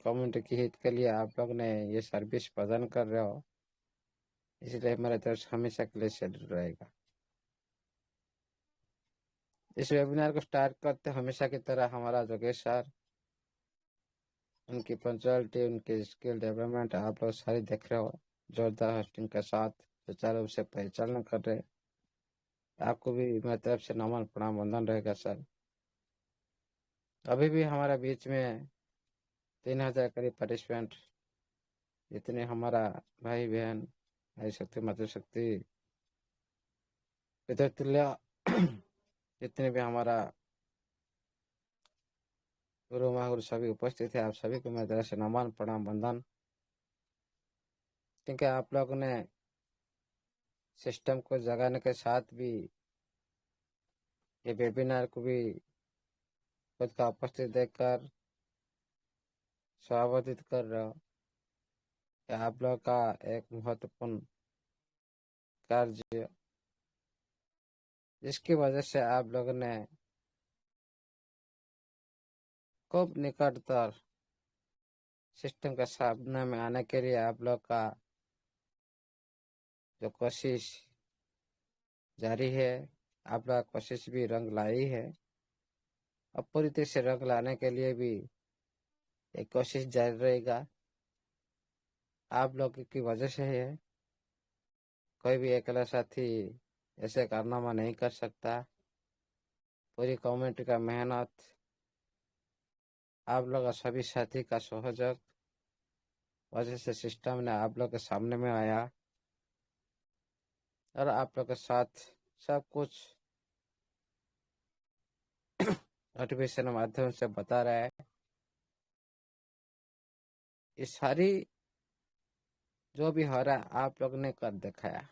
Community के हित के लिए आप लोग ने ये सर्विस प्रदान कर रहे हो, इसलिए मेरा तरफ से हमेशा के लिए सैल्यूट रहेगा। इस वेबिनार को स्टार्ट करते हमेशा की तरह हमारा जोगेश सर, उनकी पंचुअलिटी, उनकी स्किल डेवलपमेंट आप लोग सारी देख रहे हो, जोरदार होस्टिंग के साथ सुचारू रूप से परिचालन कर रहे। आपको भी मेरी तरफ से नमन प्रणाम वंदन रहेगा सर। अभी भी हमारे बीच में 3000 करीब पार्टिसिपेंट, जितने हमारा भाई बहन, भाई शक्ति, मातृशक्ति, पितृतुल्य जितने भी हमारा गुरु महागुरु सभी उपस्थित है, आप सभी को मेरी तरफ से नमन प्रणाम वंदन। क्योंकि आप लोगों ने सिस्टम को जगाने के साथ भी ये वेबिनार को भी खुद का उपस्थित देखकर स्वागत कर रहे हो। आप लोग का एक महत्वपूर्ण कार्य, जिसकी वजह से आप लोगों ने खूब निकटतर सिस्टम के सामने में आने के लिए आप लोग का जो कोशिश जारी है, आप लोग कोशिश भी रंग लाई है। अब पूरी तरह से रंग लाने के लिए भी एक कोशिश जारी रहेगा। आप लोग की वजह से है, कोई भी अकेला साथी ऐसे कारनामा नहीं कर सकता। पूरी कम्युनिटी का मेहनत, आप लोग सभी साथी का सहयोग वजह से सिस्टम ने आप लोग के सामने में आया और आप लोग के साथ सब कुछ नोटिफिकेशन माध्यम से बता रहा है। ये सारी जो भी हो रहा है आप लोग ने कर दिखाया।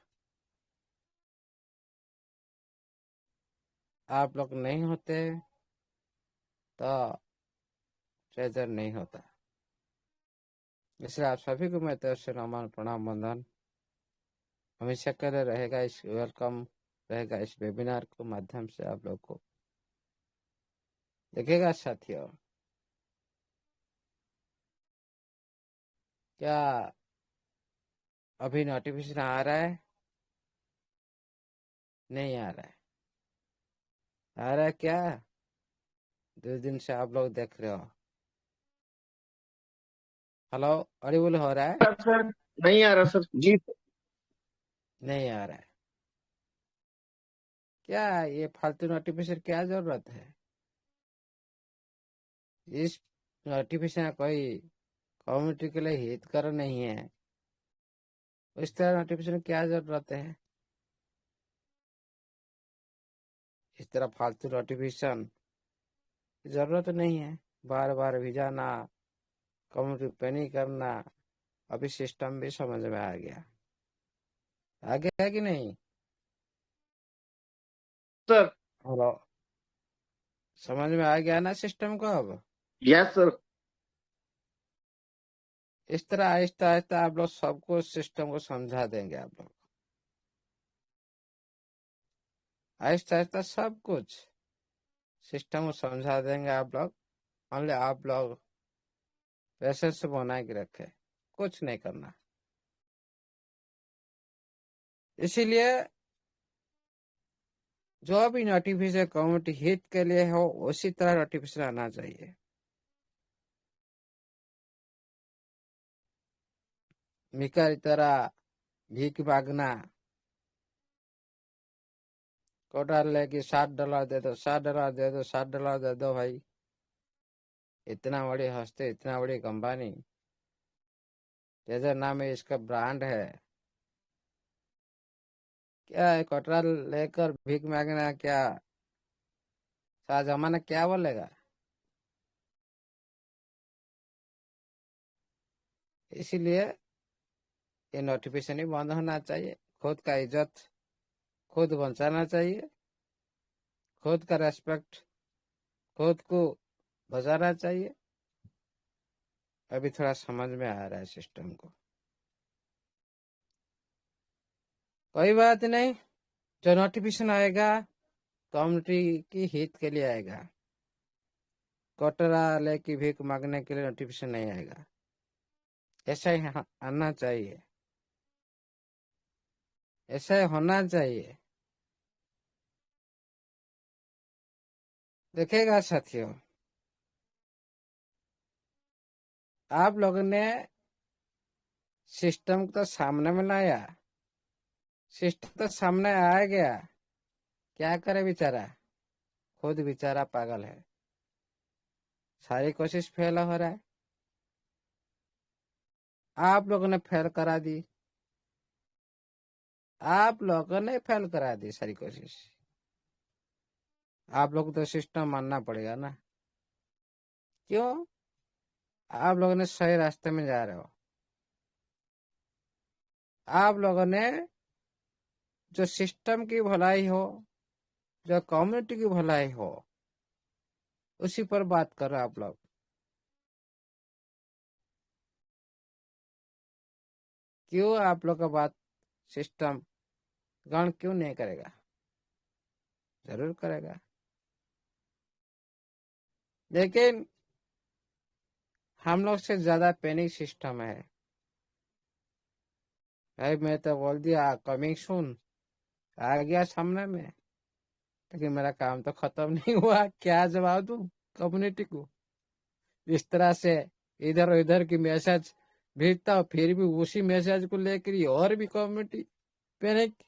आप लोग नहीं होते तो ट्रेजर नहीं होता। इसलिए आप सभी को मैं तरफ से नमन प्रणाम वंदन हमेशा कर रहेगा। इस वेलकम रहेगा इस वेबिनार को माध्यम से आप लोग को देखेगा। साथियों, क्या अभी नोटिफिकेशन आ रहा है? नहीं आ रहा है? आ रहा है क्या? 2 दिन से आप लोग देख रहे हो। हेलो, ऑडिबल हो रहा है? सर नहीं आ रहा सर जी। नहीं आ रहा है क्या? ये फालतू नोटिफिकेशन क्या जरूरत है? इस नोटिफिकेशन कोई कम्युनिटी के लिए हितकर नहीं है, इस तरह नोटिफिकेशन क्या जरूरत है? इस तरह फालतू नोटिफिकेशन जरूरत नहीं है। बार बार भेजाना, कम्युनिटी पे नहीं करना। अभी सिस्टम भी समझ में आ गया। आ गया कि नहीं? सर हेलो, समझ में आ गया ना सिस्टम को अब? Yes sir. इस तरह आहिस्ता आहिस्ता आप लोग सबको सिस्टम को समझा देंगे। आप लोग आहिस्ता आहिस्ता सब कुछ सिस्टम को समझा देंगे आप लोग। ओनली आप लोग पेशेंस बना के रखे, कुछ नहीं करना। इसीलिए जो भी नोटिफिकेशन कम्युनिटी हित के लिए हो उसी तरह नोटिफिकेशन आना चाहिए। मिकर तरह भीख मांगना, कोटा लेके $60 दे दो, $60 दे दो, $60 दे दो भाई। इतना बड़ी हस्ती, इतना बड़ी कंपनी, जैसे नाम है इसका ब्रांड है, क्या है? कोटरा लेकर भीख मांगना क्या? सारा जमाना क्या बोलेगा? इसीलिए ये नोटिफिकेशन ही बंद होना चाहिए। खुद का इज्जत खुद बचाना चाहिए, खुद का रेस्पेक्ट खुद को बचाना चाहिए। अभी थोड़ा समझ में आ रहा है सिस्टम को। कोई बात नहीं, जो नोटिफिकेशन आएगा कम्युनिटी की हित के लिए आएगा। कटोरा लेके भीख मांगने के लिए नोटिफिकेशन नहीं आएगा। ऐसा ही आना चाहिए, ऐसा ही होना चाहिए। देखिएगा साथियों, आप लोगों ने सिस्टम तो सामने में लाया, सिस्टम तो सामने आ गया, क्या करे बेचारा, खुद बेचारा पागल है, सारी कोशिश फेल हो रहा है। आप लोगों ने फेल करा दी, आप लोगों ने फेल करा दी सारी कोशिश। आप लोग तो सिस्टम मानना पड़ेगा ना। क्यों? आप लोगों ने सही रास्ते में जा रहे हो। आप लोगों ने जो सिस्टम की भलाई हो, जो कम्युनिटी की भलाई हो, उसी पर बात करो आप लोग। क्यों आप लोग का बात सिस्टम ग्रहण क्यों नहीं करेगा? जरूर करेगा, लेकिन हम लोग से ज्यादा पैनिक सिस्टम है। भाई मैं तो बोल दिया कमिंग सून, आ गया सामने में, लेकिन मेरा काम तो खत्म नहीं हुआ। क्या जवाब दूं कम्युनिटी को? इस तरह से इधर उधर की मैसेज भेजता हूँ, फिर भी उसी मैसेज को लेकर ही और भी कम्युनिटी पैनिक।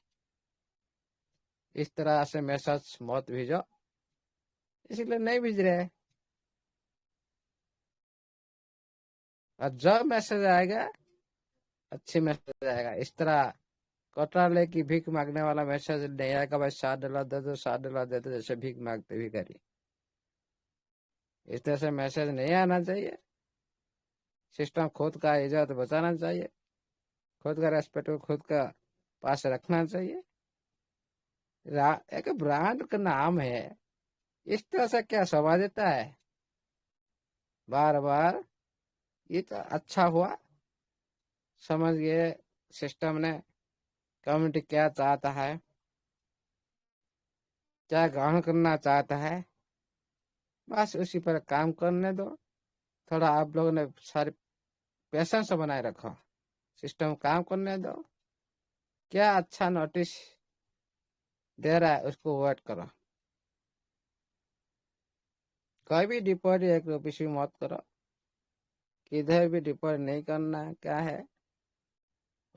इस तरह से मैसेज मत भेजो, इसलिए नहीं भेज रहे। और जब मैसेज आएगा, अच्छी मैसेज आएगा। इस तरह कटरा लेके भीख मांगने वाला मैसेज नहीं आएगा, भाई $7 दे दो, $7 दे दो, जैसे भीख मांगते भी करी। इस तरह से मैसेज नहीं आना चाहिए। सिस्टम खुद का इज्जत बचाना चाहिए, खुद का रेस्पेक्ट को खुद का पास रखना चाहिए। एक ब्रांड का नाम है, इस तरह से क्या सवा देता है बार बार? ये तो अच्छा हुआ, समझ गए सिस्टम ने कम्युनिटी क्या चाहता है, क्या ग्रहण करना चाहता है। बस उसी पर काम करने दो। थोड़ा आप लोगों ने सारे पेशेंस बनाए रखो, सिस्टम काम करने दो। क्या अच्छा नोटिस दे रहा है उसको वेट करो। कोई भी डिपॉजिट 1 रुपये भी मत करो, किधर भी डिपॉजिट नहीं करना। क्या है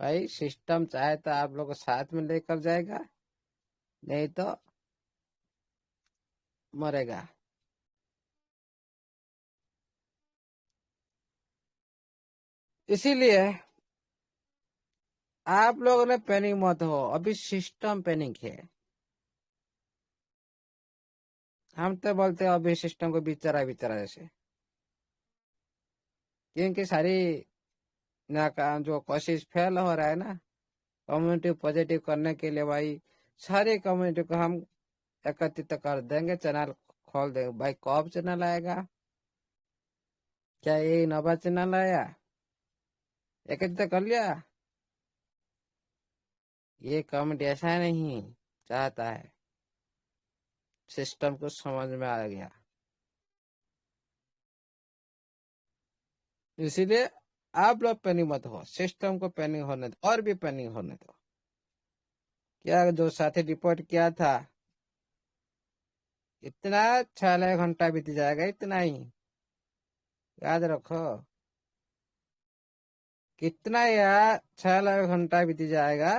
भाई, सिस्टम चाहे तो आप लोग को साथ में लेकर जाएगा, नहीं तो मरेगा। इसीलिए आप लोगों ने पैनिक मत हो, अभी सिस्टम पैनिक है। हम तो बोलते हैं अभी सिस्टम को बिचारा बिचारा जैसे, क्योंकि सारी नाकाम जो कोशिश फेल हो रहा है ना कम्युनिटी पॉजिटिव करने के लिए, भाई सारी कम्युनिटी को हम एकत्रित कर देंगे, चैनल खोल देंगे। भाई कब चैनल आएगा? क्या ये नवा चैनल आया? एकत्रित कर लिया? ये कम्युनिटी ऐसा नहीं चाहता है, सिस्टम को समझ में आ गया। इसीलिए आप लोग पैनिक मत हो, सिस्टम को पैनिक होने दो, और भी पैनिक होने दो। क्या जो साथी रिपोर्ट किया था, इतना 6 घंटा बीत जाएगा, इतना ही याद रखो। कितना यार 6 घंटा बीत जाएगा,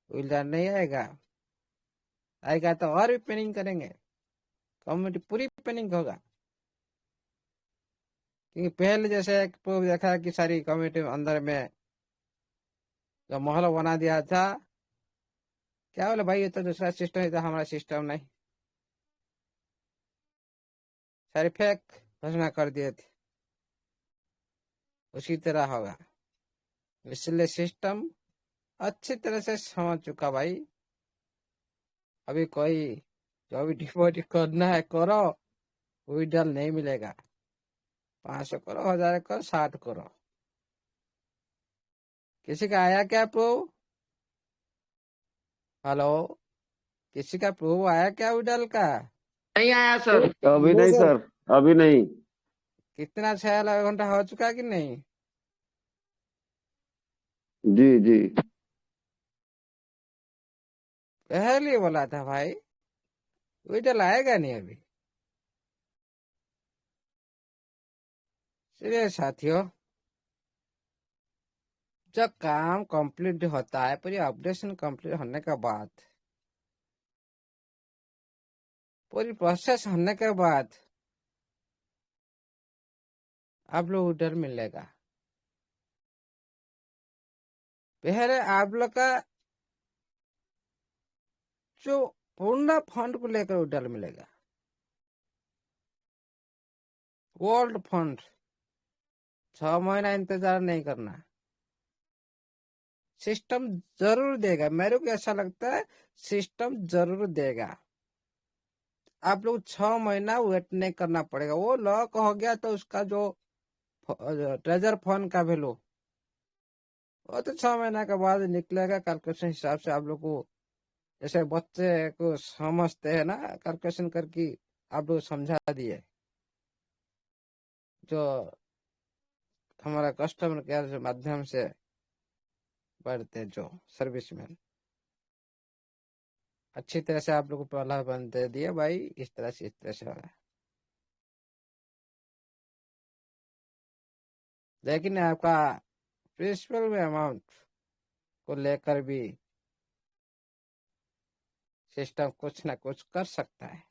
उल्टा नहीं आएगा। आएगा तो और भी पैनिक करेंगे, कम्युनिटी पूरी पैनिक होगा। क्योंकि पहले जैसे एक प्रूफ देखा कि सारी कम्युनिटी अंदर में जो माहौल बना दिया था, क्या बोले भाई ये तो दूसरा सिस्टम है, तो हमारा सिस्टम नहीं, सारी फेक घोषणा कर दिए थे। उसी तरह होगा, इसलिए सिस्टम अच्छी तरह से समझ चुका भाई। अभी कोई जो भी डिपॉजिट करना है करो, विड्रॉल नहीं मिलेगा। 500 करो, 1000 करो, 60 करो। किसी का आया क्या प्रूफ? हेलो, किसी का प्रूफ आया क्या विड्रॉल का? नहीं आया सर, अभी नो नहीं सर, सर। अभी नहीं। कितना 6 घंटा हो चुका कि नहीं? जी जी। पहले बोला था भाई, विडल आएगा नहीं अभी। चलिए साथियों, जब काम कंप्लीट होता है, पूरी अपडेशन कंप्लीट होने के बाद, पूरी प्रोसेस होने के बाद आप लोग विड्रॉल मिलेगा। पहले आप लोग का जो पूर्ण फंड को लेकर विड्रॉल मिलेगा, ओल्ड फंड। 6 महीना इंतजार नहीं करना, सिस्टम जरूर देगा। मेरे को ऐसा लगता है सिस्टम जरूर देगा। आप लोग 6 महीना वेट नहीं करना पड़ेगा। वो लॉक हो गया तो उसका जो ट्रेजर फंड का वैल्यू, वो तो 6 महीना के बाद निकलेगा। कैलकुलेशन हिसाब से आप लोग को, जैसे बच्चे को समझते हैं ना, कैलकुलेशन करके आप लोग समझा दिए। जो हमारा कस्टमर केयर के माध्यम से बढ़ते हैं, जो सर्विसमैन, अच्छी तरह से आप लोग को पहला बंद दे दिया भाई, इस तरह से इस तरह से होगा। लेकिन आपका प्रिंसिपल में अमाउंट को लेकर भी सिस्टम कुछ ना कुछ कर सकता है।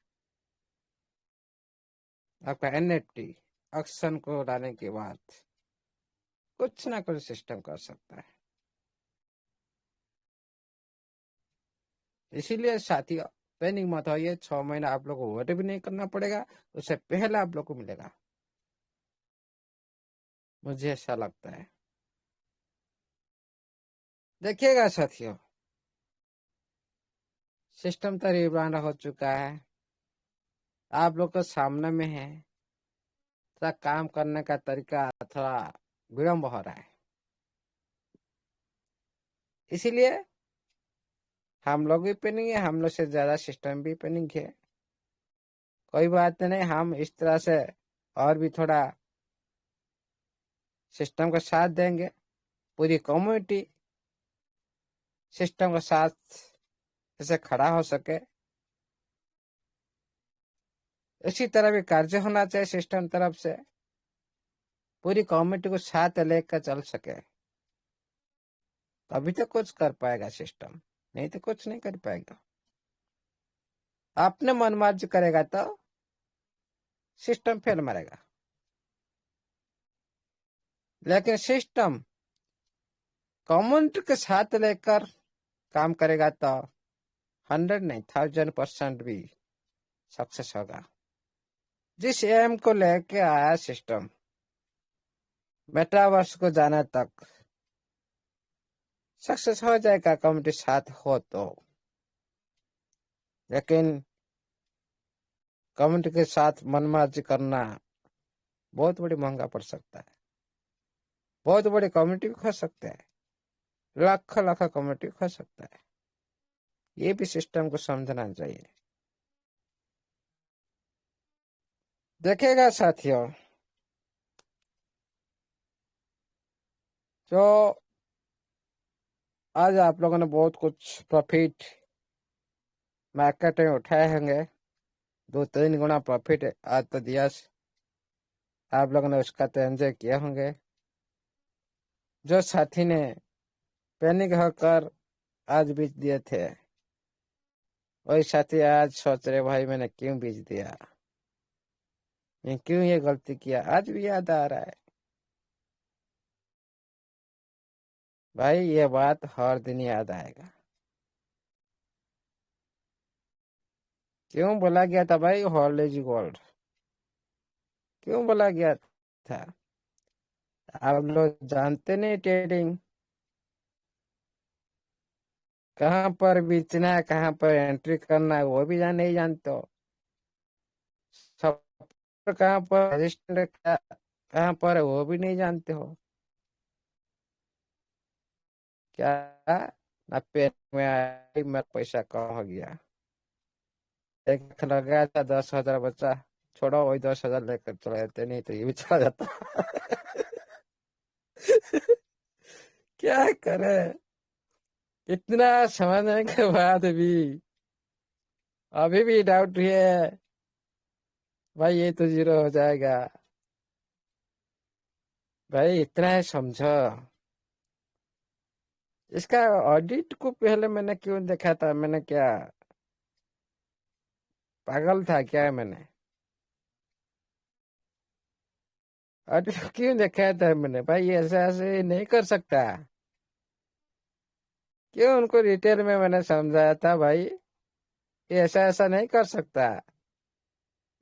आपका एनएफटी ऑक्शन को लाने के बाद कुछ ना कुछ सिस्टम कर सकता है। इसीलिए साथियों, पैनिक मत होइए। 6 महीना आप लोग को वेट भी नहीं करना पड़ेगा, उससे पहले आप लोग को मिलेगा, मुझे ऐसा लगता है। देखिएगा साथियों, सिस्टम तो रिब्रांड हो चुका है, आप लोग को सामने में है। थोड़ा काम करने का तरीका थोड़ा विलम्ब हो रहा है, इसीलिए हम लोग भी पेनिंग है, हम लोग से ज्यादा सिस्टम भी पेनिंग है। कोई बात नहीं, हम इस तरह से और भी थोड़ा सिस्टम का साथ देंगे। पूरी कम्युनिटी सिस्टम के साथ जैसे खड़ा हो सके, इसी तरह भी कार्य होना चाहिए सिस्टम तरफ से। पूरी कम्युनिटी को साथ लेकर चल सके, तभी तो कुछ कर पाएगा सिस्टम, नहीं तो कुछ नहीं कर पाएगा। अपने मनमर्जी करेगा तो सिस्टम फेल मारेगा। लेकिन सिस्टम कम्युनिटी के साथ लेकर काम करेगा तो 100 नहीं 1000% भी सक्सेस होगा। जिस एम को लेके आया सिस्टम, मेटावर्स को जाने तक सक्सेस हो जाएगा कम्युनिटी साथ हो तो। लेकिन कम्युनिटी के साथ मनमर्जी करना बहुत बड़ी महंगा पड़ सकता है। बहुत बड़ी कम्युनिटी भी खो सकते हैं, लाखों लाखों कम्युनिटी खो सकता है। ये भी सिस्टम को समझना चाहिए। देखिएगा साथियों, जो आज आप लोगों ने बहुत कुछ प्रॉफिट मार्केट में उठाए होंगे, 2-3 गुना प्रॉफिट आज तो दिया। आप लोगों ने उसका तो एंजॉय किया होंगे। जो साथी ने पैनिक होकर आज बेच दिए थे, वही साथी आज सोच रहे भाई मैंने क्यों बेच दिया, मैं क्यों ये गलती किया। आज भी याद आ रहा है भाई, ये बात हर दिन याद आएगा। क्यों बोला गया था भाई हॉल इज गोल्ड, क्यों बोला गया था? आप लोग जानते नहीं ट्रेडिंग कहाँ पर बेचना है, कहाँ पर एंट्री करना है, वो भी नहीं जानते हो। सब कहाँ पर रजिस्टर कहाँ पर है वो भी नहीं जानते हो क्या? ना पेट में मेरा पैसा कहाँ हो गया। एक लगाया था 10,000 बचा, छोड़ो, वही 10,000 लेकर चले जाते, नहीं तो ये भी चला जाता। क्या करे, इतना समझने के बाद भी अभी भी डाउट है भाई, ये तो जीरो हो जाएगा। भाई इतना है समझो, इसका ऑडिट को पहले मैंने क्यों देखा था? मैंने क्या पागल था क्या? मैंने ऑडिट को क्यों देखा था मैंने? भाई ये ऐसे ऐसे नहीं कर सकता। क्यों उनको डिटेल में मैंने समझाया था भाई, ये ऐसा ऐसा नहीं कर सकता,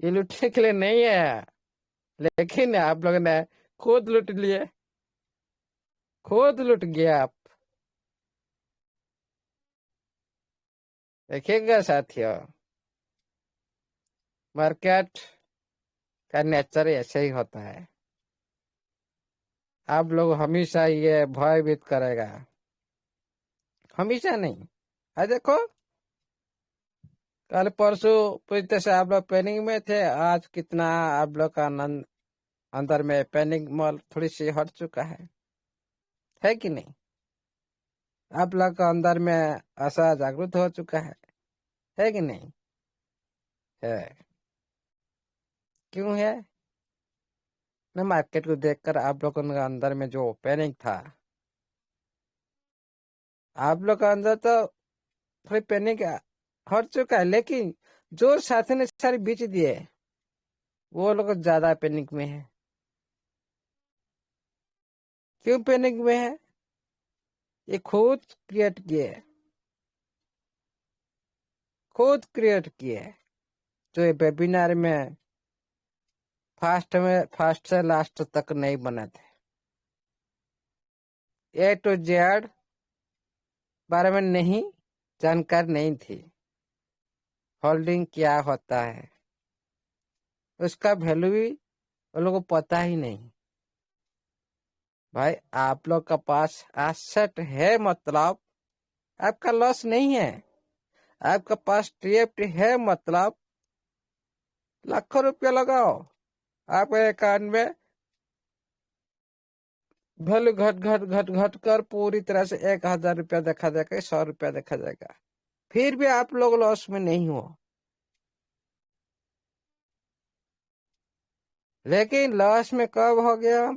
ये लूटने के लिए नहीं है। लेकिन आप लोगों ने खुद लूट लिए, खुद लूट गया आप। देखिएगा साथियों, मार्केट का नेचर ऐसे ही होता है। आप लोग हमेशा ये भयभीत करेगा, हमेशा नहीं। देखो, कल परसों पूरी तरह से आप लोग पैनिक में थे, आज कितना आप लोग का आनंद अंदर में पैनिक मॉल थोड़ी सी हट चुका है कि नहीं? आप लोग का अंदर में आशा जागृत हो चुका है कि नहीं? है। क्यों है ना? मार्केट को देखकर आप लोगों के अंदर में जो पैनिक था, आप लोग का अंदर तो थोड़ी पैनिक हट चुका है, लेकिन जो साथी ने सारी बेच दिए, वो लोग ज्यादा पैनिक में है। क्यों पैनिक में है? ये खुद क्रिएट किए, खुद क्रिएट किए। जो ये वेबिनार में फर्स्ट से लास्ट तक नहीं बने थे, ए टू जेड बारे में नहीं जानकारी नहीं थी। होल्डिंग क्या होता है उसका वैल्यू भी उन लोगों को पता ही नहीं। भाई आप लोग का पास एसेट है, मतलब आपका लॉस नहीं है। आपका पास टीएफटी है, मतलब लाखों रुपया लगाओ, आपके अकाउंट में वैल्यू घट घट घट घट कर पूरी तरह से 1,000 रुपया देखा जाएगा, 100 रुपया देखा जाएगा, फिर भी आप लोग लॉस में नहीं हो। लेकिन लॉस में कब हो गया?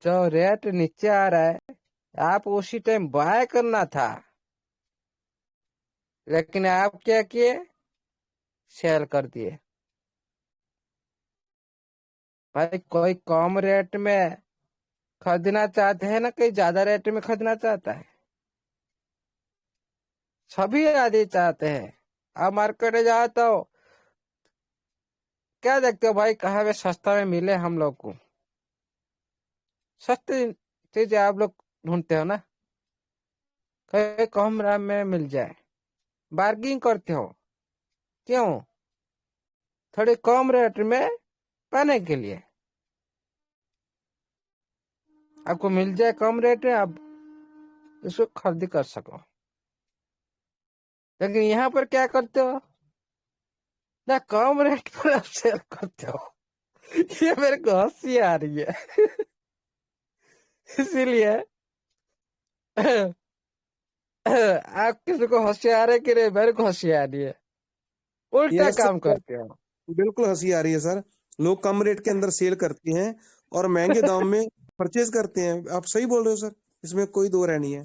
जो रेट नीचे आ रहा है, आप उसी टाइम बाय करना था, लेकिन आप क्या किए? सेल कर दिए। भाई कोई कम रेट में खरीदना चाहते हैं ना, कोई ज्यादा रेट में खरीदना चाहता है? सभी आदमी चाहते हैं। आप मार्केट में जाओ तो क्या देखते हो भाई, कहाँ पे सस्ता में मिले हम लोग को। सस्ती चीजें आप लोग ढूंढते हो ना, कहीं कम दाम में मिल जाए, बार्गिंग करते हो। क्यों? थोड़े कम रेट में पाने के लिए। आपको मिल जाए कम रेट में, आप इसको खरीदी कर सको। लेकिन यहाँ पर क्या करते हो ना, कम रेट पर आप सेल करते हो। ये मेरे को हंसी आ रही है। इसीलिए आप किसी को हंसी आ रही है कि नहीं? मेरे को हंसी आ रही है। उल्टा यस काम सर, करते हो। बिल्कुल हंसी आ रही है सर। लोग कम रेट के अंदर सेल करते हैं और महंगे दाम में परचेज करते हैं। आप सही बोल रहे हो सर, इसमें कोई दो राय नहीं है।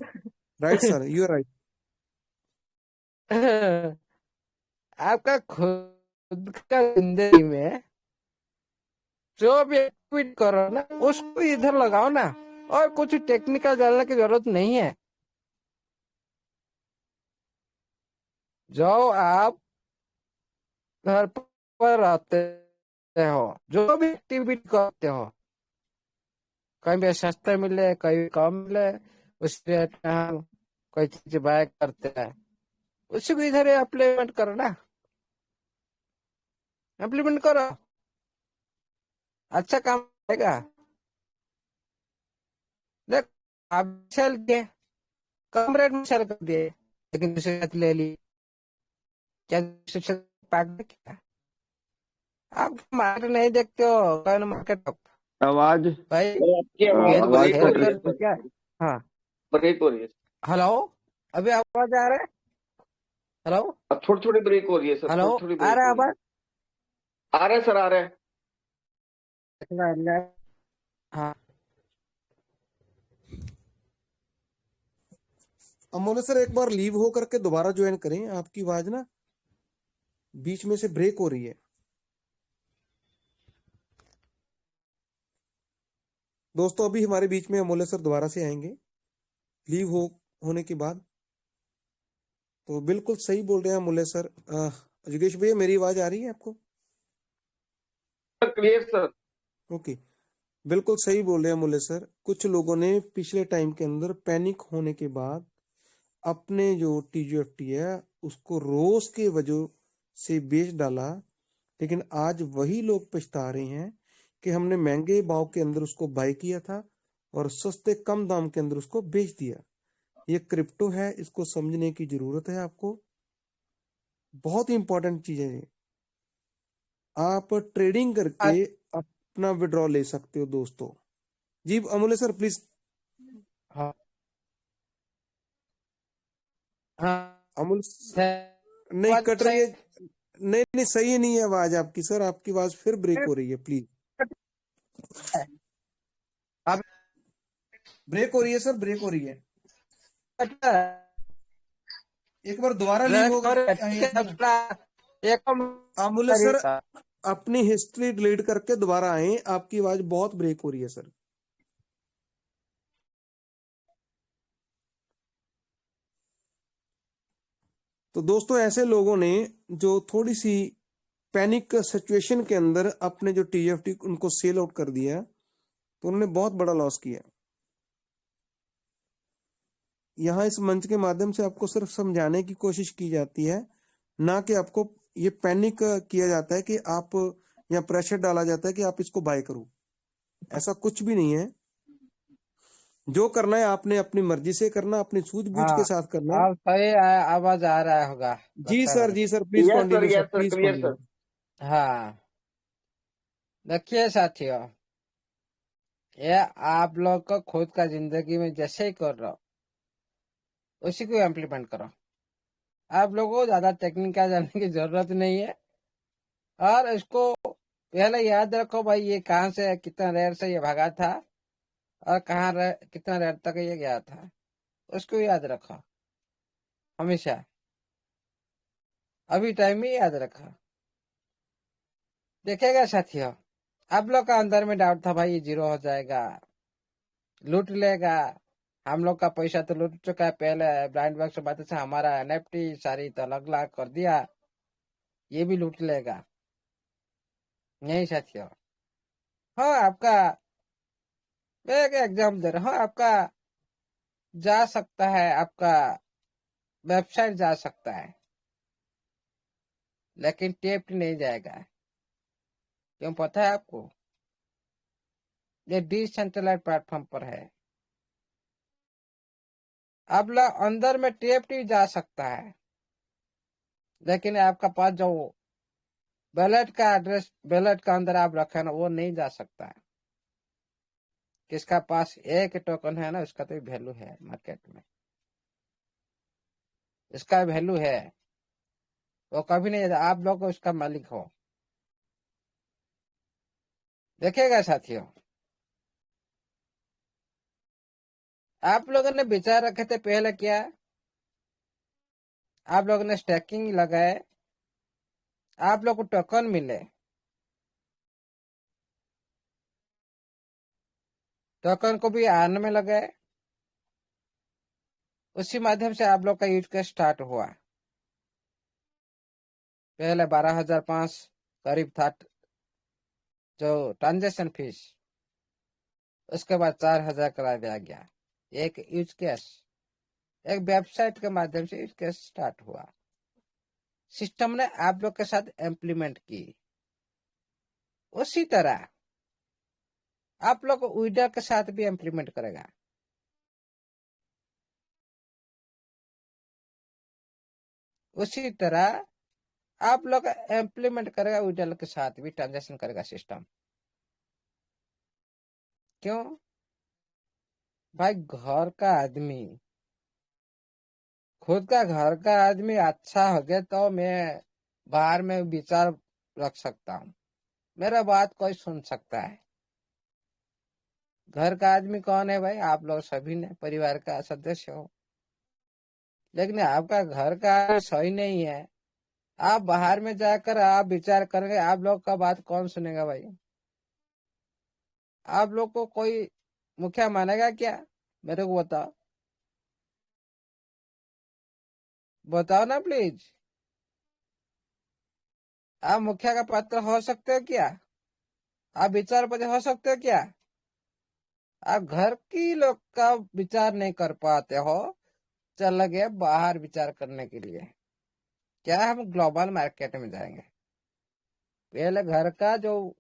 Right sir, you are right. आपका खुद का जिंदगी में जो भी एक्टिविटी करो ना, उसको इधर लगाओ ना, और कुछ टेक्निकल जानने की जरूरत नहीं है। जो आप घर पर रहते हो, जो भी एक्टिविटी करते हो, कहीं भी सस्ते मिले कहीं कम मिले, उस रेट में हम कोई चीज बाय करते हैं, उसी को इधर इम्प्लीमेंट करो ना, इम्प्लीमेंट करो, अच्छा काम आएगा। देख, आप सेल किए, कम रेट में सेल कर दिए, लेकिन दूसरे ले ली, क्या दूसरे पागल है क्या? आप मार्केट नहीं देखते हो, कौन मार्केट आवाज भाई? आपकी ये तो आवाज सेल कट रही है कर सर, क्या? हाँ, ब्रेक हो रही है। हेलो, अभी आवाज आ रहा है? हेलो, अब थोड़ी थोड़ी ब्रेक हो रही है सर, हेलो, थोड़ी थोड़ी आ ब्रेक रहा हो है रही है। आवाज? आ रहा है सर, आ रहा है। हाँ, अमोले सर एक बार लीव हो करके दोबारा ज्वाइन करें, आपकी आवाज ना बीच में से ब्रेक हो रही है। दोस्तों अभी हमारे बीच में अमोले सर दोबारा से आएंगे लीव होने के बाद। तो बिल्कुल सही बोल रहे हैं अमोले सर। योगेश भैया मेरी आवाज आ रही है आपको? Sir clear sir. ओके, बिल्कुल सही बोल रहे हैं अमोले सर। कुछ लोगों ने पिछले टाइम के अंदर पैनिक होने के बाद अपने जो टीजीएफटी है उसको रोज के वजह से बेच डाला, लेकिन आज वही लोग पछता रहे हैं कि हमने महंगे भाव के अंदर उसको बाय किया था और सस्ते कम दाम के अंदर उसको बेच दिया। ये क्रिप्टो है, इसको समझने की जरूरत है आपको, बहुत ही इंपॉर्टेंट चीज है ये। आप ट्रेडिंग करके अपना विड्रॉ ले सकते हो दोस्तों। जी अमूल्य सर प्लीज। हाँ, हाँ, अमूल नहीं आवाज कट रही है। नहीं नहीं सही नहीं है आवाज आपकी सर, आपकी आवाज फिर ब्रेक हो रही है प्लीज। अब ब्रेक हो रही है सर, ब्रेक हो रही है। कटता है। एक बार दोबारा लीव ब्रेक होकर और आइए ठीक है, अपना। अपना एक अमूल्य सर अपनी हिस्ट्री डिलीट करके दोबारा आए, आपकी आवाज बहुत ब्रेक हो रही है सर। तो दोस्तों ऐसे लोगों ने जो थोड़ी सी पैनिक सिचुएशन के अंदर अपने जो टीएफटी उनको सेल आउट कर दिया, तो उन्होंने बहुत बड़ा लॉस किया। यहाँ इस मंच के माध्यम से आपको सिर्फ समझाने की कोशिश की जाती है, ना कि आपको ये पैनिक किया जाता है कि आप या प्रेशर डाला जाता है कि आप इसको बाय करो। ऐसा कुछ भी नहीं है। जो करना है आपने अपनी मर्जी से करना, अपनी सूझबूझ के हाँ, साथ करना। अब सही आवाज आ रहा होगा, लगता है मेरे जी को। Sir please continue sir, yes sir please clear continue. Sir. हाँ, देखिए साथियों, ये आप लोग को खुद का जिंदगी में जैसे ही कर रहे हो उसी को इम्प्लीमेंट करो। आप लोगों को ज्यादा टेक्निक जानने की जरूरत नहीं है, और इसको पहले याद रखो भाई, ये कहाँ से कितना रेट से ये भागा था और कितना रेट तक ये गया था, उसको याद रखो हमेशा, अभी टाइम में याद रखो। देखेगा साथियों, आप लोग का अंदर में डाउट था भाई ये जीरो हो जाएगा, लूट लेगा, हम लोग का पैसा तो लूट चुका है पहले, ब्रांड बॉक्स बात से हमारा एनएफटी सारी तो अलग अलग कर दिया, ये भी लूट लेगा। नहीं साथियों, हाँ आपका, मैं एक एग्जाम दे रहा हूँ, आपका जा सकता है, आपका वेबसाइट जा सकता है, लेकिन टेप नहीं जाएगा। क्यों पता है आपको? ये डिसेंट्रलाइज प्लेटफॉर्म पर है। अब अंदर में टेप जा सकता है, लेकिन आपका पास जो बैलेट का एड्रेस, बैलेट का अंदर आप रखे ना, वो नहीं जा सकता है। किसका पास एक टोकन है ना, उसका तो वैल्यू है मार्केट में, इसका वैल्यू है, वो कभी नहीं जाता, आप लोग उसका मालिक हो। देखिएगा साथियों, आप लोगों ने विचार रखे थे पहले क्या, आप लोगों ने स्टैकिंग लगाए, आप लोग को टोकन मिले, टोकन को भी आने में लगे, उसी माध्यम से आप लोग का यूज केस स्टार्ट हुआ। पहले 12,500 करीब था जो ट्रांजेक्शन फीस, उसके बाद 4,000 करा दिया गया। एक यूज केस, एक वेबसाइट के माध्यम से यूज केस स्टार्ट हुआ, सिस्टम ने आप लोग के साथ इम्प्लीमेंट की। उसी तरह आप लोग विडर के साथ भी इम्प्लीमेंट करेगा। उसी तरह आप लोग इम्प्लीमेंट करेगा विड्रॉल के साथ भी ट्रांजेक्शन करेगा सिस्टम। क्यों भाई, घर का आदमी, खुद का घर का आदमी अच्छा हो गया तो मैं बाहर में विचार रख सकता हूँ, मेरा बात कोई सुन सकता है। घर का आदमी कौन है भाई? आप लोग सभी ने परिवार का सदस्य हो, लेकिन आपका घर का आदमी सही नहीं है, आप बाहर में जाकर आप विचार करेंगे, आप लोग का बात कौन सुनेगा भाई? आप लोग को कोई मुखिया मानेगा क्या? मेरे को बताओ, बताओ ना प्लीज। आप मुखिया का पात्र हो सकते हो क्या? आप विचार पति हो सकते हो क्या? आप घर की लोग का विचार नहीं कर पाते हो, चल गए बाहर विचार करने के लिए। क्या हम ग्लोबल मार्केट में जाएंगे? पहले घर का जो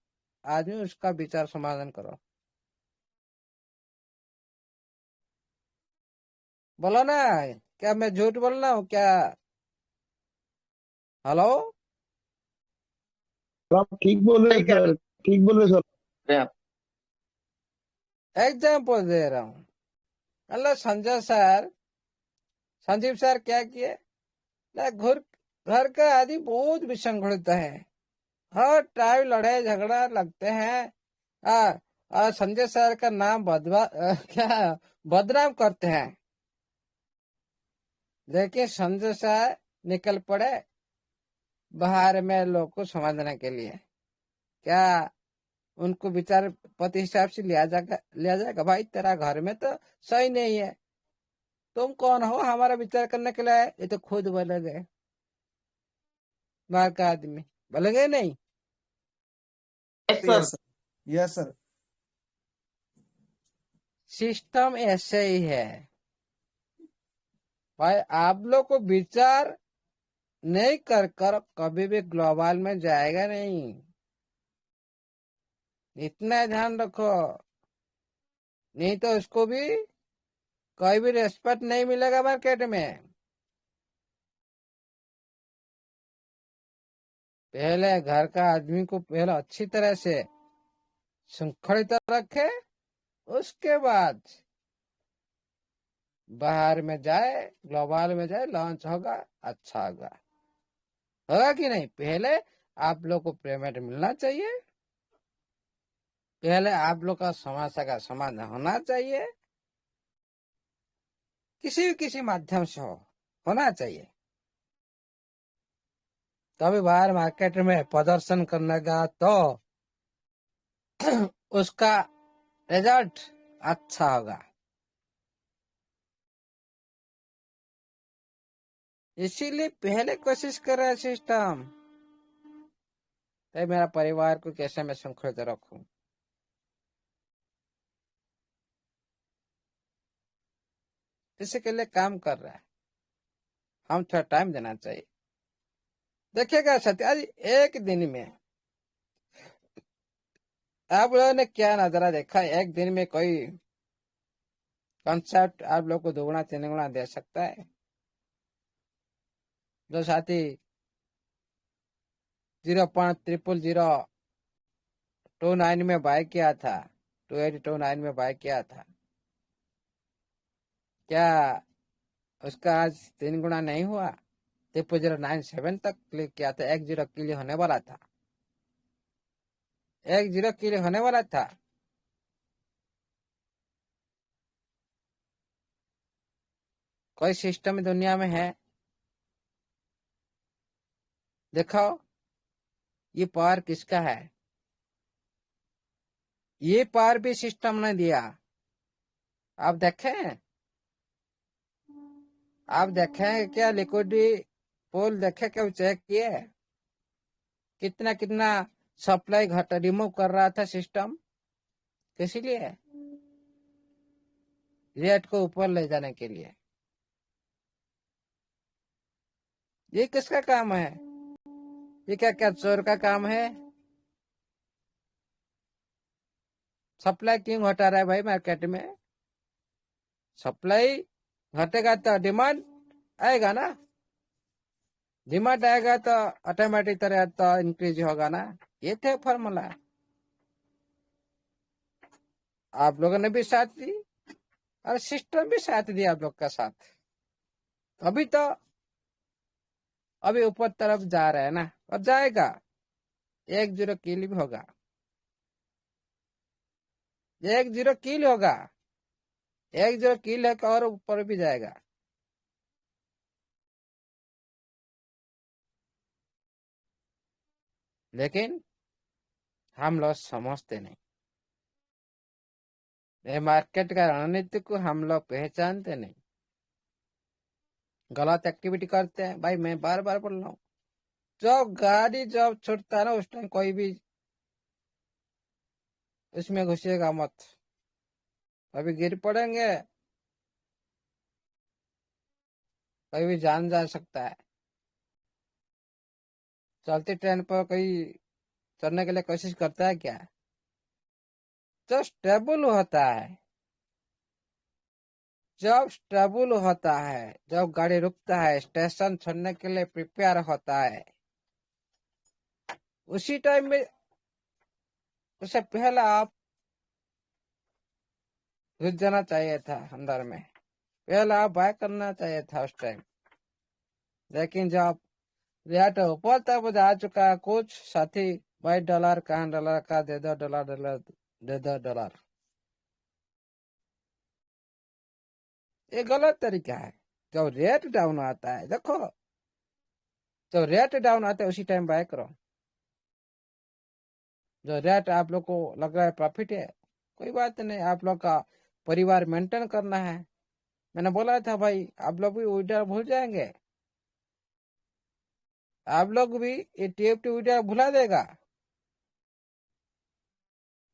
आदमी उसका विचार समाधान करो। बोलो ना, क्या मैं झूठ बोल रहा हूँ क्या? हेलो, आप ठीक बोल रहे सही हैं कह सर, ठीक बोल रहे हैं सर। रहे हैं आप। एग्जाम्पल दे रहा हूँ। मतलब संजीव सर क्या किए ना, घर का आदमी बहुत विसंगठित है, हर टाइम लड़ाई झगड़ा लगते हैं। संजय सर का नाम क्या बदनाम करते हैं। देखिए संजय सर निकल पड़े बाहर में लोग को समझने के लिए। क्या उनको विचार पति हिसाब से लिया जाएगा? भाई तेरा घर में तो सही नहीं है, तुम कौन हो हमारा विचार करने के लिए? ये तो खुद बोले गए, बाहर का आदमी बोले गए नहीं। Yes sir. Yes sir, yes sir. System ऐसे ही है भाई, आप लोग को विचार नहीं कर कर कभी भी ग्लोबल में जाएगा नहीं, इतना ध्यान रखो। नहीं तो उसको भी कोई भी रेस्पेक्ट नहीं मिलेगा मार्केट में। पहले घर का आदमी को पहले अच्छी तरह से श्रृंखलित रखे, उसके बाद बाहर में जाए, ग्लोबल में जाए, लॉन्च होगा, अच्छा होगा। होगा कि नहीं? पहले आप लोग को पेमेंट मिलना चाहिए, पहले आप लोग का समस्या का समाधान होना चाहिए, किसी माध्यम से होना चाहिए। तभी बाहर मार्केट में प्रदर्शन करने का तो उसका रिजल्ट अच्छा होगा। इसीलिए पहले कोशिश कर रहे सिस्टम, तो मेरा परिवार को कैसे मैं श्रृंखलित रखूं, इसी के लिए काम कर रहा है। हम थोड़ा टाइम देना चाहिए। देखिएगा सत्य, आज एक दिन में आप लोगों ने क्या नजारा देखा? एक दिन में कोई कंसेप्ट आप लोग को दोगुना तीन गुना दे सकता है? जो साथी 0.0002 में बाय किया था, 2829 में बाय किया था, क्या उसका आज 3 गुना नहीं हुआ? 3097 तक क्लिक किया था, 10 के लिए होने वाला था, 10 के लिए होने वाला था। कोई सिस्टम दुनिया में है? देखो ये पावर किसका है? ये पावर भी सिस्टम ने दिया। आप देखें, आप देखें क्या लिक्विडिटी पोल देखे क्या चेक किए? कितना कितना सप्लाई घट रिमूव कर रहा था सिस्टम, किस लिए? रेट को ऊपर ले जाने के लिए। ये किसका काम है? ये क्या क्या चोर का काम है? सप्लाई क्यों घटा रहा है भाई मार्केट में? सप्लाई घटेगा तो डिमांड आएगा ना। डिमांड आएगा तो ऑटोमेटिक तरह तो इंक्रीज होगा ना। ये थे फॉर्मूला। आप लोगों ने भी साथ दी और सिस्टम भी साथ दिया आप लोग का साथ। अभी तो अभी ऊपर तरफ जा रहा है ना, और जाएगा। 1-0 किल भी होगा, 1-0 किल होगा, 1-0 किल है और ऊपर भी जाएगा। लेकिन हम लोग समझते नहीं, ये मार्केट का रणनीति को हम लोग पहचानते नहीं, गलत एक्टिविटी करते हैं। भाई मैं बार बार बोल रहा हूँ, जब गाड़ी जब छूटता है ना उस टाइम कोई भी उसमें घुसेगा मत, कभी गिर पड़ेंगे, कभी भी जान जा सकता है। चलती ट्रेन पर कोई चढ़ने के लिए कोशिश करता है क्या? जब स्टेबल होता है, जब स्टेबल होता है, जब गाड़ी रुकता है, स्टेशन छोड़ने के लिए प्रिपेयर होता है, उसी टाइम में उससे पहले आप घुस जाना चाहिए था अंदर में, पहले आप बाय करना चाहिए था उस टाइम। लेकिन जब रेट ऊपर तक जा चुका है, कुछ साथी भाई डॉलर कहाँ डॉलर का दे दो, डॉलर डॉलर दे दो डॉलर, ये गलत तरीका है। जब रेट डाउन आता है, देखो जब रेट डाउन आता है उसी टाइम बाय करो। जो रेट आप लोग को लग रहा है प्रॉफिट है, कोई बात नहीं, आप लोग का परिवार मेंटेन करना है। मैंने बोला था भाई आप लोग भी विड्रॉ भूल जाएंगे, आप लोग भी ये टीएफटी विड्रॉ भुला देगा।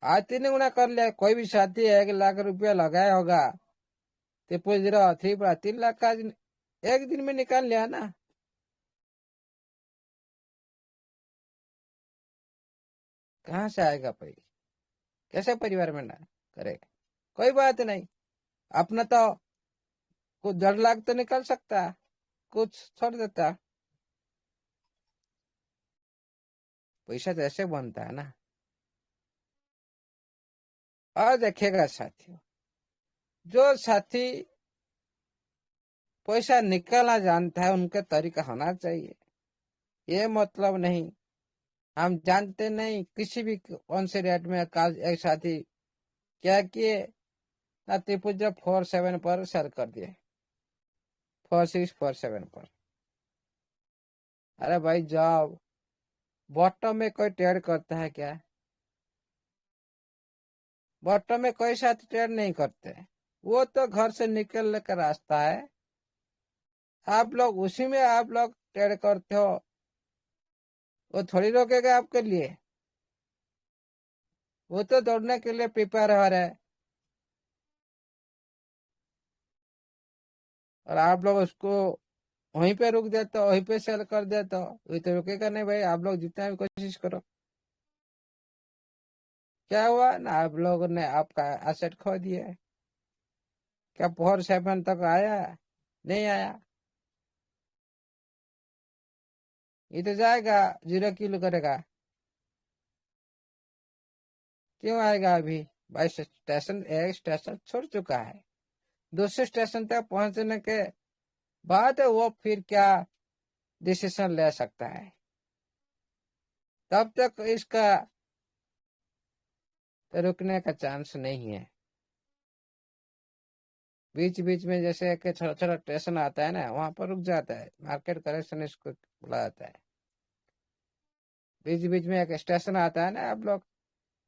आज 3 गुना कर लिया। कोई भी साथी 1 लाख रुपया लगाया होगा, 3 लाख का एक दिन में निकाल लिया ना। कहाँ से आएगा भाई? कैसे परिवार में ना करेगा? कोई बात नहीं, अपना तो कुछ 1.5 लाख तो निकल सकता, कुछ छोड़ देता। पैसा तो ऐसे बनता है ना। और देखिएगा साथियों, जो साथी पैसा निकालना जानता है उनका तरीका होना चाहिए। ये मतलब नहीं हम जानते नहीं किसी भी कौन से रेट में काल एक साथी क्या किए ना, त्रिपुजा 47 पर सेल कर दिए, 4647 पर। अरे भाई जब बॉटम में कोई ट्रेड करता है क्या? बॉटम में कोई साथी ट्रेड नहीं करते, वो तो घर से निकलने का रास्ता है। आप लोग उसी में आप लोग ट्रेड करते हो, वो थोड़ी रोकेगा आपके लिए, वो तो दौड़ने के लिए प्रिपेयर हो रहा है। और आप लोग उसको वहीं पे रुक देते हो, वहीं पे सेल कर देते हो, वही तो रुकेगा नहीं भाई। आप लोग जितना भी कोशिश करो, क्या हुआ ना, आप लोगों ने आपका एसेट खो दिया है। क्या 47 तक आया? नहीं आया। ये तो जाएगा, 0 किलो करेगा। क्यों आएगा अभी? भाई स्टेशन एक स्टेशन छोड़ चुका है, दूसरे स्टेशन तक पहुंचने के बाद वो फिर क्या डिसीजन ले सकता है। तब तक इसका तो रुकने का चांस नहीं है। बीच बीच में जैसे कि छोटा छोटा स्टेशन आता है ना, वहां पर रुक जाता है, मार्केट करेक्शन इसको बोला जाता है। बीच बीच में एक स्टेशन आता है ना, आप लोग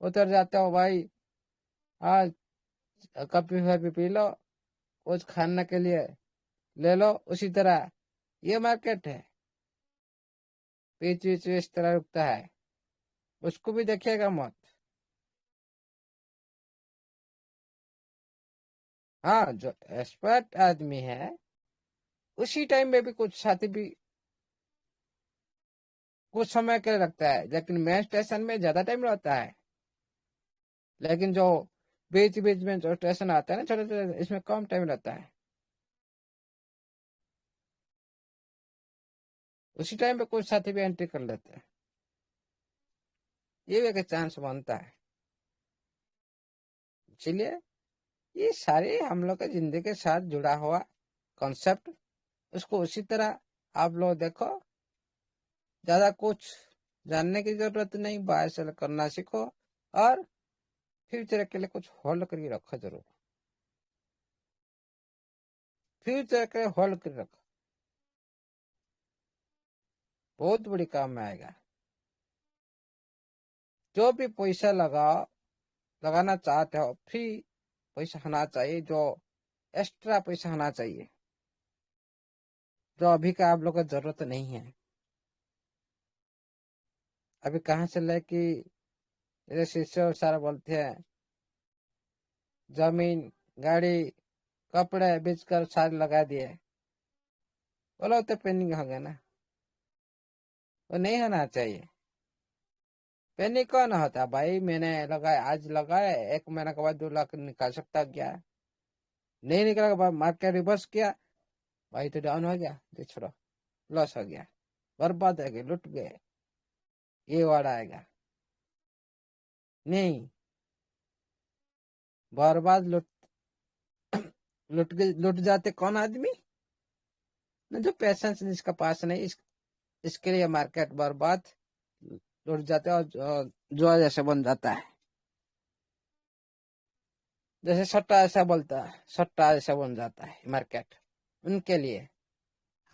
उतर जाते हो भाई, आज कॉफी वॉफी पी लो, कुछ खाने के लिए ले लो, उसी तरह ये मार्केट है। बीच बीच में इस तरह रुकता है, उसको भी देखिएगा मत। हाँ, जो एक्सपर्ट आदमी है उसी टाइम में भी कुछ साथी भी कुछ समय के लिए लगता है, लेकिन मेन स्टेशन में ज्यादा टाइम रहता है। लेकिन जो बीच बीच में जो स्टेशन आता है ना छोटे छोटे, इसमें कम टाइम रहता है। उसी टाइम पे कोई साथी भी एंट्री कर लेते हैं, ये भी एक चांस बनता है। इसीलिए ये सारे हम लोग के जिंदगी के साथ जुड़ा हुआ कॉन्सेप्ट, उसको उसी तरह आप लोग देखो। ज्यादा कुछ जानने की जरूरत नहीं, बाय सेल करना सीखो और फ्यूचर के लिए कुछ होल्ड करके रखो। जरूर फ्यूचर के होल्ड कर रखो, बहुत बड़ी काम में आएगा। जो भी पैसा लगाना चाहते हो, फ्री पैसा होना चाहिए, जो एक्स्ट्रा पैसा होना चाहिए, जो अभी का आप लोग को जरूरत नहीं है। अभी कहाँ से लेके जैसे शिष्य और सारा बोलते हैं, जमीन गाड़ी कपड़े बेचकर सारे लगा दिए, बोलो तो पेनिंग हो गया ना। वो नहीं होना चाहिए। पेनिंग कौन होता भाई, मैंने लगाया, आज लगाया, 1 महीना के बाद 2 लाख निकाल सकता क्या? नहीं निकला के बाद मार्केट रिवर्स किया भाई, तो डाउन हो गया, तो छोड़ो, लॉस हो गया, बर्बाद हो गए, लुट गए, ये वर्ड आएगा नहीं। बर्बाद लुट लुट जाते कौन आदमी ना, जो पैसेंस जिसका पास नहीं, इसके लिए मार्केट बर्बाद लुट जाते हैं, और जो जैसे बन जाता है। जैसे सट्टा ऐसा बोलता है, सट्टा ऐसा बन जाता है मार्केट, उनके लिए,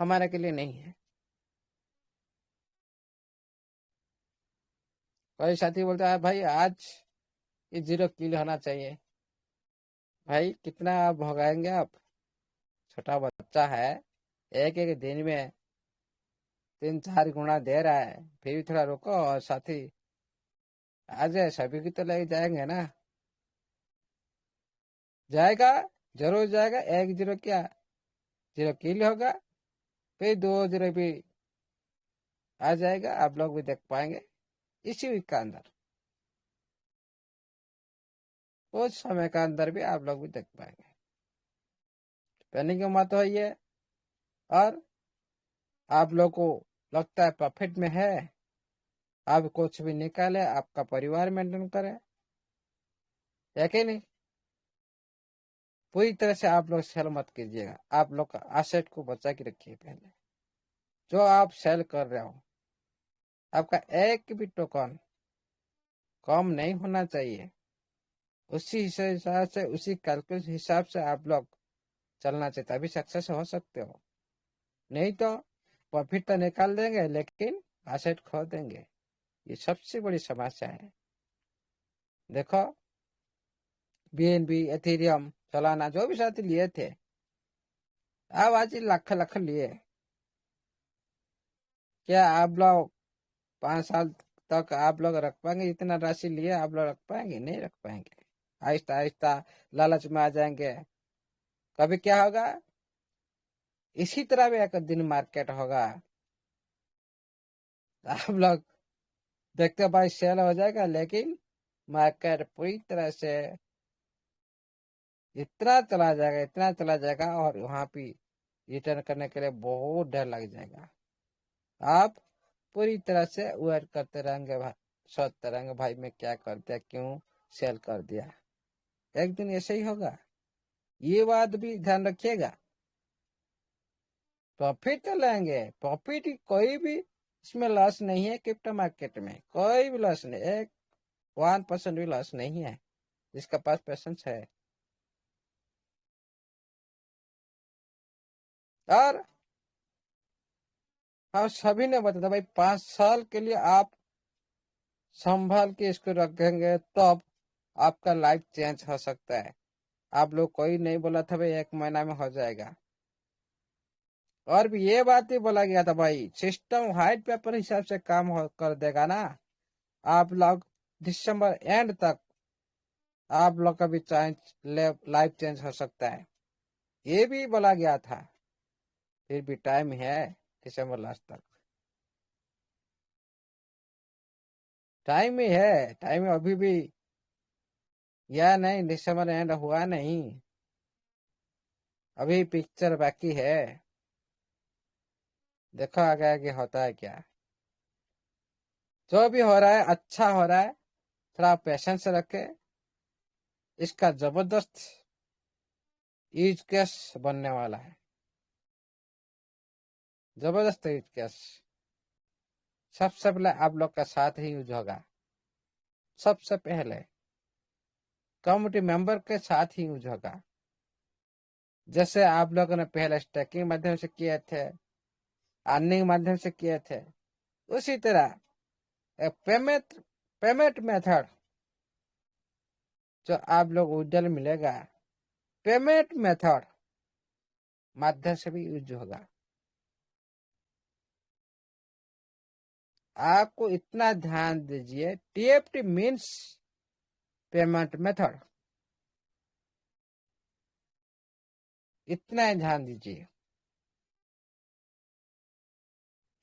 हमारे के लिए नहीं है। कोई साथी बोलता है भाई आज ये 0 किल होना चाहिए, भाई कितना आप भगाएंगे आप? छोटा बच्चा है, एक एक दिन में 3-4 गुना दे रहा है, फिर भी थोड़ा रुको। और साथी आ जाए, सभी की तो ले जाएंगे ना, जाएगा, जरूर जाएगा। 1-0 क्या, 0 किल होगा, फिर 2-0 भी आ जाएगा, आप लोग भी देख पाएंगे इसी वीक का अंदर, कुछ समय का अंदर भी आप लोग भी देख पाएंगे। पैनिक मत होइए, और आप लोग को लगता है प्रॉफिट में है, आप कुछ भी निकाले, आपका परिवार मेंटेन करे, है कि नहीं? पूरी तरह से आप लोग सेल मत कीजिएगा, आप लोग का एसेट को बचा के रखिए। पहले जो आप सेल कर रहे हो, आपका एक भी टोकन कम नहीं होना चाहिए। उसी हिसाब से, उसी कैलकुलेशन हिसाब से आप लोग चलना चाहिए, तभी सक्सेस हो सकते हो। नहीं तो प्रॉफिट तो निकाल देंगे लेकिन एसेट खो देंगे, ये सबसे बड़ी समस्या है। देखो बीएनबी, एथेरियम, सोलाना, जो भी साथी लिए थे, अब आज लाख लाख लिए, क्या आप लोग 5 साल तक आप लोग रख पाएंगे? इतना राशि लिए आप लोग रख पाएंगे? नहीं रख पाएंगे। आहिस्ता आहिस्ता लालच में आ जाएंगे। कभी क्या होगा, इसी तरह भी एक दिन मार्केट होगा, आप लोग देखते हो भाई सेल हो जाएगा, लेकिन मार्केट पूरी तरह से इतना चला जाएगा, इतना चला जाएगा, और वहां पे रिटर्न करने के लिए बहुत डर लग जाएगा। आप पूरी तरह से वेट करते रहेंगे, भाई सोचते रहेंगे भाई मैं क्या कर दिया, क्यों सेल कर दिया। एक दिन ऐसे ही होगा, ये बात भी ध्यान रखिएगा। प्रॉफिट तो लेंगे, प्रॉफिट कोई भी इसमें लॉस नहीं है, क्रिप्टो मार्केट में कोई भी लॉस नहीं, 1% भी लॉस नहीं है, जिसका पास पेशेंस है। और हम सभी ने बताया भाई 5 साल के लिए आप संभाल के इसको रखेंगे, तब आपका लाइफ चेंज हो सकता है। आप लोग कोई नहीं बोला था भाई 1 महीना में हो जाएगा। और भी ये बात ही बोला गया था भाई, सिस्टम व्हाइट पेपर हिसाब से काम कर देगा ना, आप लोग दिसंबर एंड तक आप लोग का भी चेंज, लाइफ चेंज हो सकता है, ये भी बोला गया था। फिर भी टाइम है, दिसंबर लास्ट तक टाइम ही है, टाइम अभी भी, या नहीं, दिसंबर एंड हुआ नहीं, अभी पिक्चर बाकी है। देखो आगे कि होता है क्या। जो भी हो रहा है अच्छा हो रहा है, थोड़ा पेशेंस रखे। इसका जबरदस्त यूज केस बनने वाला है, जबरदस्त यूज केस। सबसे पहले आप लोग का साथ ही यूज होगा, सबसे पहले कम्युनिटी मेंबर के साथ ही यूज होगा। जैसे आप लोगों ने पहले स्टैकिंग माध्यम से किए थे, अर्निंग माध्यम से किए थे, उसी तरह पेमेंट पेमेंट मेथड जो आप लोग उज्जवल मिलेगा, पेमेंट मेथड माध्यम से भी यूज होगा। आपको इतना ध्यान दीजिए, टीएफटी मीन्स पेमेंट मेथड, इतना ही ध्यान दीजिए।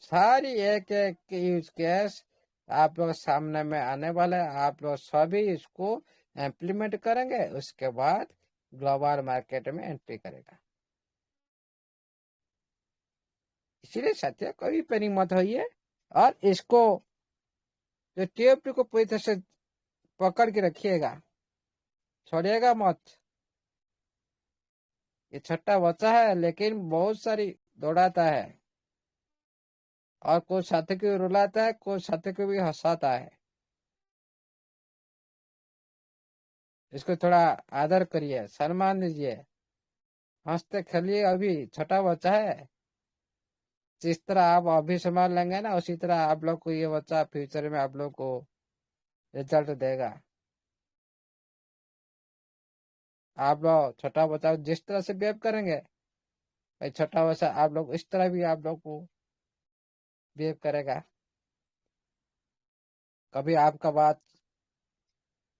सारी एक एक यूज केस आप लोग सामने में आने वाले, आप लोग सभी इसको इम्प्लीमेंट करेंगे, उसके बाद ग्लोबल मार्केट में एंट्री करेगा। इसीलिए साथियों कभी पैनिक मत होइए, और इसको जो टीएफटी को पूरी तरह से पकड़ के रखिएगा, छोड़िएगा मत। ये छोटा बच्चा है लेकिन बहुत सारी दौड़ाता है, और कुछ साथी को भी रुलाता है, कुछ साथी को भी हंसाता है। इसको थोड़ा आदर करिए, सम्मान दीजिए, हंसते खेलिए। अभी छोटा बच्चा है, जिस तरह आप अभी संभाल लेंगे ना, उसी तरह आप लोग को ये बच्चा फ्यूचर में आप लोग को रिजल्ट देगा। आप लोग छोटा बच्चा जिस तरह से बिहेव करेंगे, भाई छोटा बच्चा आप लोग इस तरह भी आप लोग को बिहेव करेगा। कभी आपका बात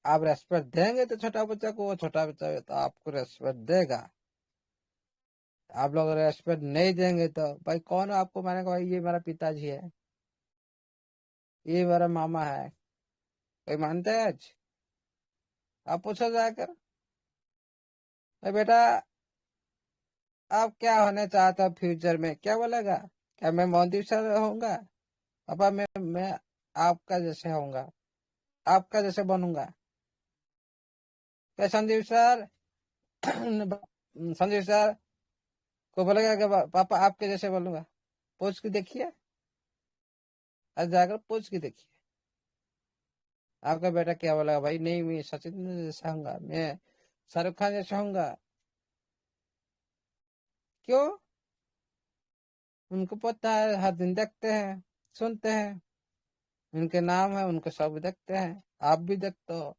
आप रेस्पेक्ट देंगे तो छोटा बच्चा को, वो छोटा बच्चा है तो आपको रेस्पेक्ट देगा। आप लोग रेस्पेक्ट नहीं देंगे तो भाई कौन आपको मानेगा, भाई ये मेरा पिताजी है, ये मेरा मामा है, कोई मानते हैं आज? आप पूछो जाकर, भाई बेटा आप क्या होने चाहते हो फ्यूचर में, क्या बोलेगा? क्या मैं मोदी सर होऊंगा? पापा मैं आपका जैसे होऊंगा, आपका जैसे बनूंगा। क्या संदीप सर संदीप सर को बोलेगा कि पापा आपके जैसे बोलूंगा? पूछ के देखिए, आज जाकर पूछ के देखिए, आपका बेटा क्या बोलेगा? भाई नहीं, मैं सचिन जैसा होऊंगा, मैं शाहरुख खान जैसा होऊंगा। क्यों? उनको पता है, हर दिन देखते हैं, सुनते हैं, उनके नाम है, उनको सब देखते हैं। आप भी देखते हो,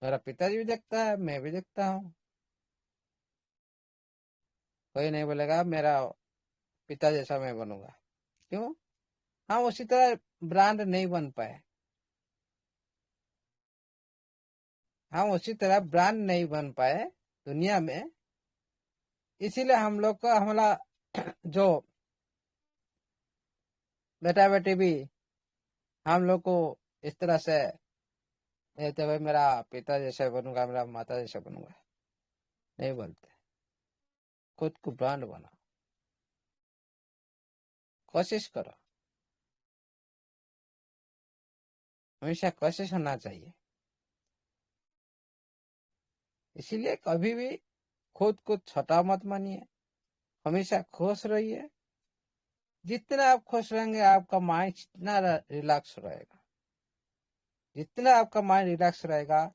मेरा पिताजी भी देखता है, मैं भी देखता हूँ। कोई नहीं बोलेगा मेरा पिता जैसा मैं बनूंगा। क्यों? हम उसी तरह ब्रांड नहीं बन पाए, हम उसी तरह ब्रांड नहीं बन पाए दुनिया में। इसीलिए हम लोग का हमारा जो बेटा बेटी भी हम लोग को इस तरह से कहते, भाई मेरा पिता जैसा बनूंगा, मेरा माता जैसा बनूंगा, नहीं बोलते। खुद को ब्रांड बनाओ, कोशिश करो, हमेशा कोशिश होना चाहिए। इसीलिए कभी भी खुद को छोटा मत मानिए, हमेशा खुश रहिए। जितना आप खुश रहेंगे आपका माइंड जितना रिलैक्स रहेगा, जितना आपका माइंड रिलैक्स रहेगा,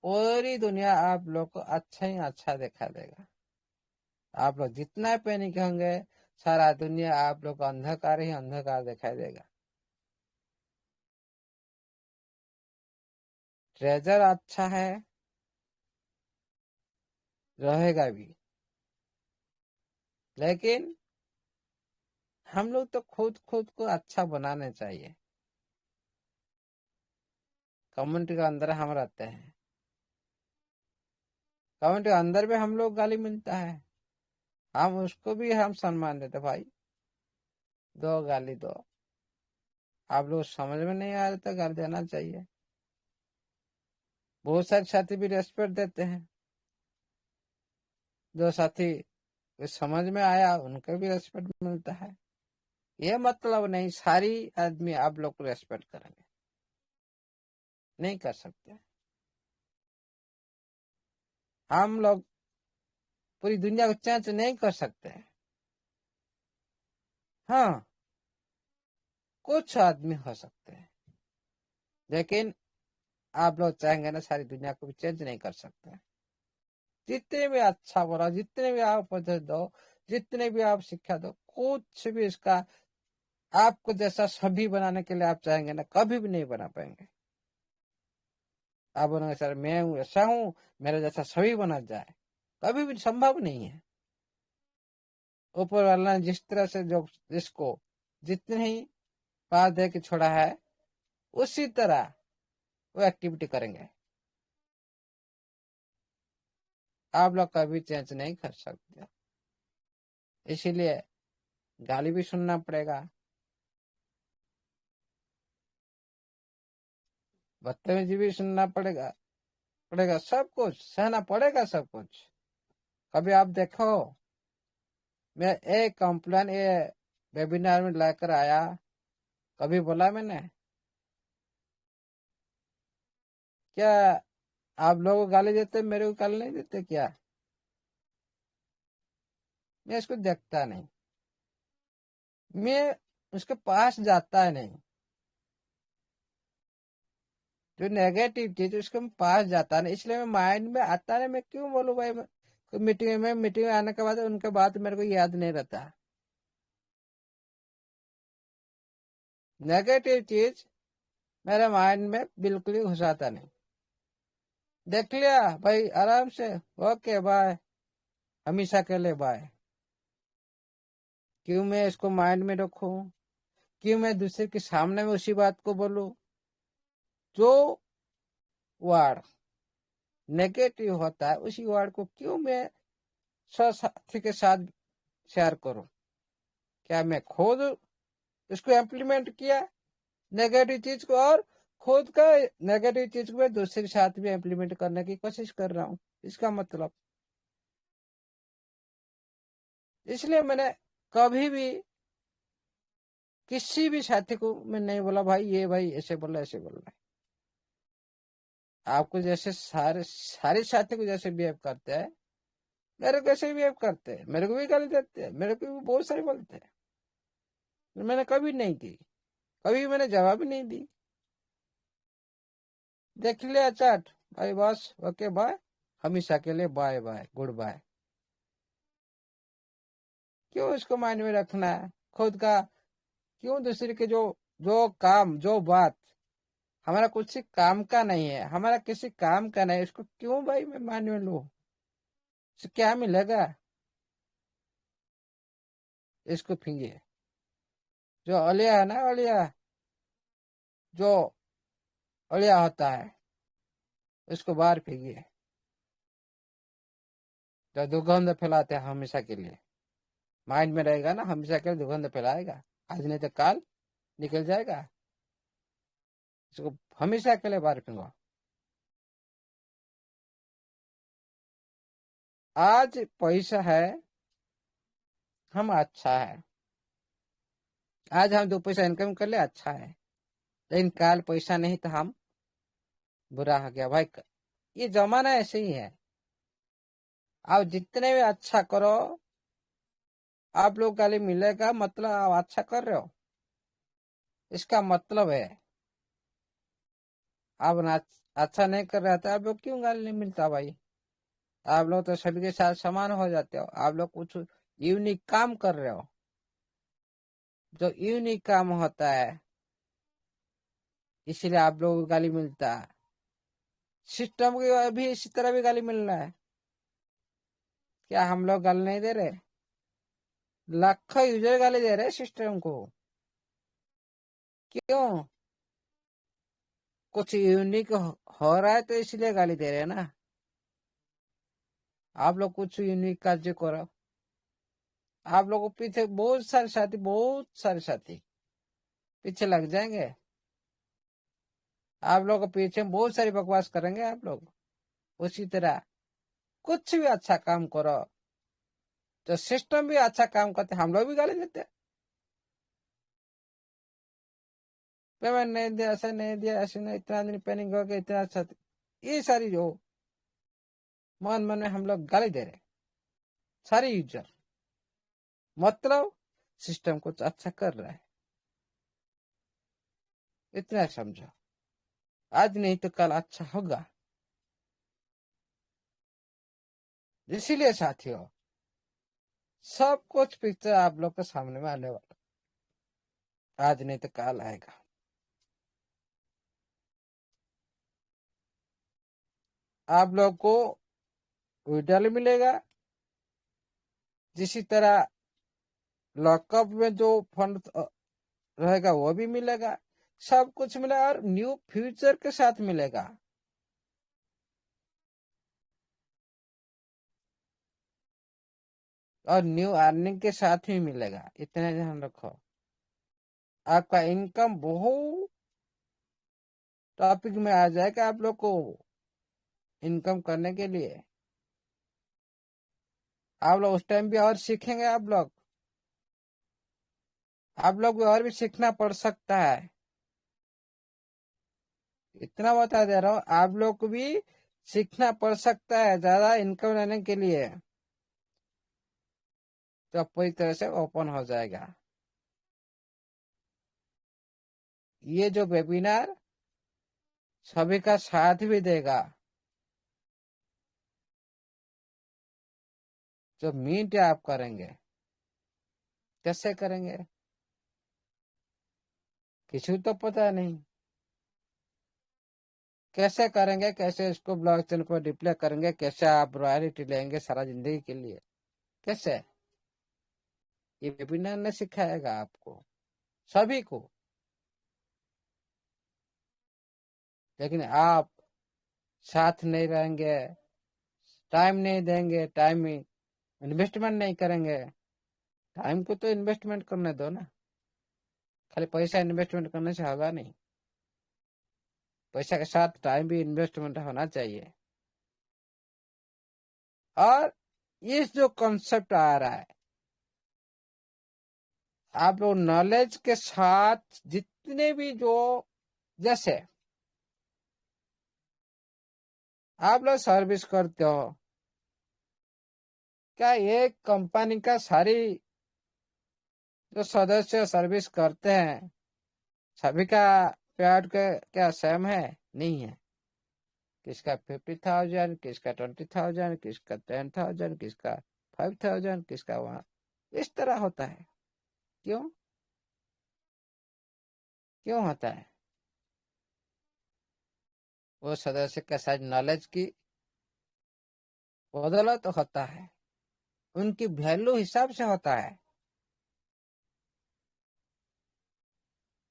पूरी दुनिया आप लोग को अच्छा ही अच्छा दिखा देगा। आप लोग जितना पैनिक होंगे, सारा दुनिया आप लोग को अंधकार ही अंधकार दिखाई देगा। ट्रेजर अच्छा है, रहेगा भी, लेकिन हम लोग तो खुद को अच्छा बनाने चाहिए। कम्युनिटी के अंदर हम रहते हैं, कम्युनिटी के अंदर भी हम लोग गाली मिलता है, हम उसको भी हम सम्मान देते, भाई दो गाली दो। आप लोग समझ में नहीं आ रहे तो गाली देना चाहिए। बहुत सारे साथी भी रेस्पेक्ट देते हैं। जो साथी जो समझ में आया उनको भी रेस्पेक्ट मिलता है। ये मतलब नहीं सारी आदमी आप लोग को रेस्पेक्ट करेंगे, नहीं कर सकते। हम लोग पूरी दुनिया को चेंज नहीं कर सकते। हाँ, कुछ आदमी हो सकते हैं, लेकिन आप लोग चाहेंगे ना सारी दुनिया को भी चेंज नहीं कर सकते। जितने भी अच्छा बोला, जितने भी आप उपदेश दो, जितने भी आप शिक्षा दो, कुछ भी इसका आपको जैसा सभी बनाने के लिए आप चाहेंगे ना, कभी भी नहीं बना पाएंगे। आप बोलेंगे सर मैं हूँ ऐसा हूँ, मेरे जैसा सभी बना जाए, कभी भी संभव नहीं है। ऊपर वाला ने जिस तरह से जो जिसको जितने ही पास दे के छोड़ा है, उसी तरह वो एक्टिविटी करेंगे। आप लोग कभी चेंज नहीं कर सकते, इसीलिए गाली भी सुनना पड़ेगा, बदतमीजी भी सुनना पड़ेगा, सब कुछ सहना पड़ेगा, सब कुछ। कभी आप देखो, मैं एक कंप्लेन ये वेबिनार में लेकर आया, कभी बोला मैंने क्या आप लोगों को गाली देते, मेरे को गाली नहीं देते क्या? मैं इसको देखता नहीं, मैं उसके पास जाता नहीं। जो नेगेटिव चीज उसके पास जाता नहीं, इसलिए मैं माइंड में आता नहीं। मैं क्यों बोलूं भाई, मीटिंग में आने के बाद उनके बाद मेरे को याद नहीं रहता। नेगेटिव चीज मेरे माइंड में बिल्कुल ही घुसाता नहीं। देख लिया भाई आराम से, ओके बाय, हमेशा के लिए बाय। क्यों मैं इसको माइंड में रखूं? क्यों मैं दूसरे के सामने में उसी बात को बोलूं? जो वर्ड नेगेटिव होता है उसी वर्ड को क्यों मैं साथी के साथ शेयर करूं? क्या मैं खुद इसको इम्प्लीमेंट किया नेगेटिव चीज को, और खुद का नेगेटिव चीज को मैं दूसरे के साथ भी इम्प्लीमेंट करने की कोशिश कर रहा हूं? इसका मतलब, इसलिए मैंने कभी भी किसी भी साथी को मैं नहीं बोला भाई ये भाई ऐसे बोल रहा है, ऐसे बोल रहा है। आपको जैसे सारे साथी को जैसे बिहेव करते हैं, मेरे को ऐसे बिहेव करते हैं, मेरे को भी गाली देते हैं, मेरे को भी बहुत सारे बोलते हैं। मैंने कभी नहीं की, कभी मैंने जवाब ही नहीं दी। देख लिया चैट भाई, बस ओके बाय, हमेशा के लिए बाय बाय, गुड बाय। क्यों इसको माइंड में रखना है? खुद का क्यों दूसरे के जो जो काम जो बात हमारा कुछ काम का नहीं है, हमारा किसी काम का नहीं, इसको क्यों भाई मैं माइंड में लूं? इससे क्या मिलेगा? इसको फिंगिए। जो अलिया है ना, अलिया जो अलिया होता है उसको बाहर फेंकिए। जो दुर्गंध फैलाते हैं हमेशा के लिए, माइंड में रहेगा ना, हमेशा के लिए दुर्गंध फैलाएगा, आज नहीं तो काल निकल जाएगा। इसको हमेशा के लिए बाहर फेंको। आज पैसा है, हम अच्छा है, आज हम 2 पैसा इनकम कर ले, अच्छा है, लेकिन काल पैसा नहीं तो हम बुरा हो गया भाई। ये जमाना ऐसे ही है। आप जितने भी अच्छा करो, आप लोग गाली मिलेगा, मतलब आप अच्छा कर रहे हो, इसका मतलब है आप अच्छा नहीं कर रहे थे, आप लोग क्यों गाली नहीं मिलता भाई? आप लोग तो सभी के साथ समान हो जाते हो, आप लोग कुछ यूनिक काम कर रहे हो। जो यूनिक काम होता है इसलिए आप लोगों को गाली मिलता है। सिस्टम को भी इसी तरह भी गाली मिल रहा है। क्या हम लोग गाली नहीं दे रहे? लाखों यूजर गाली दे रहे सिस्टम को। क्यों? कुछ यूनिक हो रहा है तो इसलिए गाली दे रहे हैं ना। आप लोग कुछ यूनिक कार्य करो, आप लोगों को पीछे बहुत सारे साथी पीछे लग जाएंगे। आप लोग को पीछे बहुत सारी बकवास करेंगे आप लोग। उसी तरह कुछ भी अच्छा काम करो, तो सिस्टम भी अच्छा काम करते, हम लोग भी गाली देते, पेमेंट नहीं दिया, ऐसे नहीं दिया, ऐसे नहीं, इतना दिन पेंडिंग हो गया, इतना अच्छा, ये सारी जो मन मन में हम लोग गाली दे रहे सारे यूजर, मतलब सिस्टम कुछ अच्छा कर रहा है, इतना समझो। आज नहीं तो कल अच्छा होगा। इसीलिए साथियों, सब कुछ पिक्चर आप लोग के सामने में आने वाला, आज नहीं तो कल आएगा। आप लोग को विड्रॉल मिलेगा, जिसी तरह लॉकअप में जो फंड रहेगा वो भी मिलेगा, सब कुछ मिलेगा, और न्यू फ्यूचर के साथ मिलेगा। और न्यू अर्निंग के साथ ही मिलेगा, इतना ध्यान रखो। आपका इनकम बहुत टॉपिक में आ जाएगा आप लोग को इनकम करने के लिए। आप लोग उस टाइम भी और सीखेंगे, आप लोग भी और भी सीखना पड़ सकता है, इतना बता दे रहा हूँ। आप लोग को भी सीखना पड़ सकता है ज्यादा इनकम लेने के लिए, तो पूरी तरह से ओपन हो जाएगा। ये जो वेबिनार सभी का साथ भी देगा। जो मीट आप करेंगे, कैसे करेंगे किसी तो पता नहीं, कैसे करेंगे, कैसे इसको ब्लॉकचेन पर डिप्लॉय करेंगे, कैसे आप रॉयल्टी लेंगे सारा जिंदगी के लिए, कैसे, ये वेबिनार ने सिखाएगा आपको सभी को। लेकिन आप साथ नहीं रहेंगे, टाइम नहीं देंगे, टाइम इन्वेस्टमेंट नहीं करेंगे। टाइम को तो इन्वेस्टमेंट करने दो ना, खाली पैसा इन्वेस्टमेंट करने से होगा नहीं, पैसा के साथ टाइम भी इन्वेस्टमेंट होना चाहिए। और इस जो कॉन्सेप्ट आ रहा है, आप लोग नॉलेज के साथ जितने भी जो, जैसे आप लोग सर्विस करते हो, क्या एक कंपनी का सारी जो सदस्य सर्विस करते हैं सभी का पेआउट क्या सेम है? नहीं है। किसका 50,000, किसका 20,000, किसका 10,000, किसका 5,000, किसका वहां, इस तरह होता है। क्यों क्यों होता है? वो सदस्य का शायद नॉलेज की बदौलत होता है, उनकी वैल्यू हिसाब से होता है।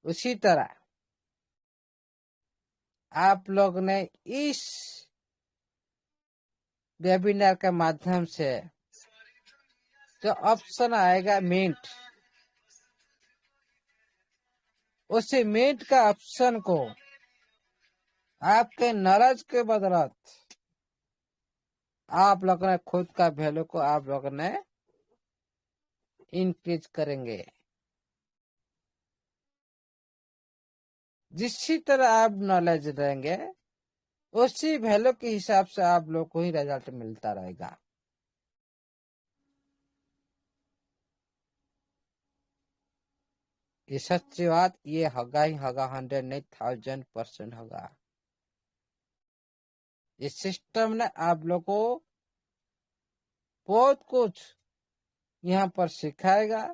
उसी तरह आप लोग ने इस वेबिनार के माध्यम से जो ऑप्शन आएगा मिंट, उसी मिंट का ऑप्शन को आपके नॉलेज के बदौलत आप लोग ने खुद का वैल्यू को आप लोग ने इंक्रीज करेंगे। जिसी तरह आप नॉलेज देंगे उसी वैल्यू के हिसाब से आप लोग को ही रिजल्ट मिलता रहेगा। ये सच्ची बात, ये होगा ही होगा, 100 नहीं 1000% होगा। इस सिस्टम ने आप लोग को बहुत कुछ यहाँ पर सिखाएगा,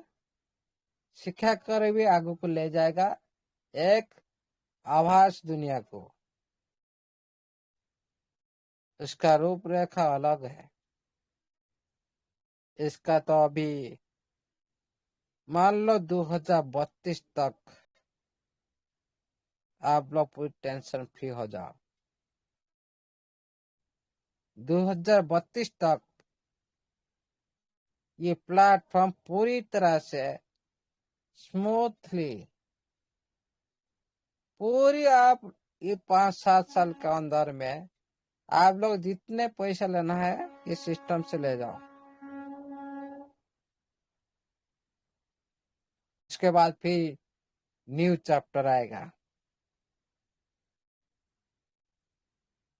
सिखा कर भी आगे को ले जाएगा एक आभास दुनिया को। इसका रूपरेखा अलग है। इसका तो अभी मान लो 2032 तक आप लोग पूरी टेंशन फ्री हो जाओ। 2032 तक ये प्लेटफॉर्म पूरी तरह से स्मूथली, पूरी आप ये 5-7 साल के अंदर में आप लोग जितने पैसा लेना है ये सिस्टम से ले जाओ। उसके बाद फिर न्यू चैप्टर आएगा,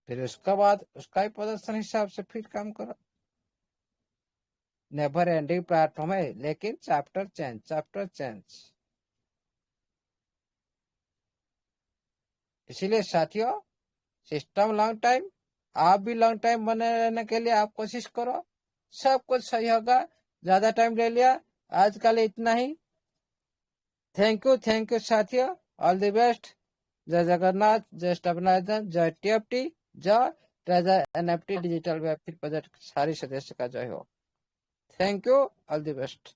फिर उसके बाद उसका ही प्रदर्शन हिसाब से फिर काम करो। नेवर एंडिंग प्लेटफॉर्म है, लेकिन चैप्टर चेंज। इसीलिए साथियों, सिस्टम लॉन्ग टाइम, आप भी लॉन्ग टाइम बने रहने के लिए आप कोशिश करो, सब कुछ सही होगा। ज्यादा टाइम ले लिया, आज के लिए इतना ही। थैंक यू साथियों, ऑल द बेस्ट। जय जगन्नाथ, जय स्टबनाथन, जय टीएफटी, जय treasure NFT digital web project सारी सदस्य का जय हो। Thank you, all the best.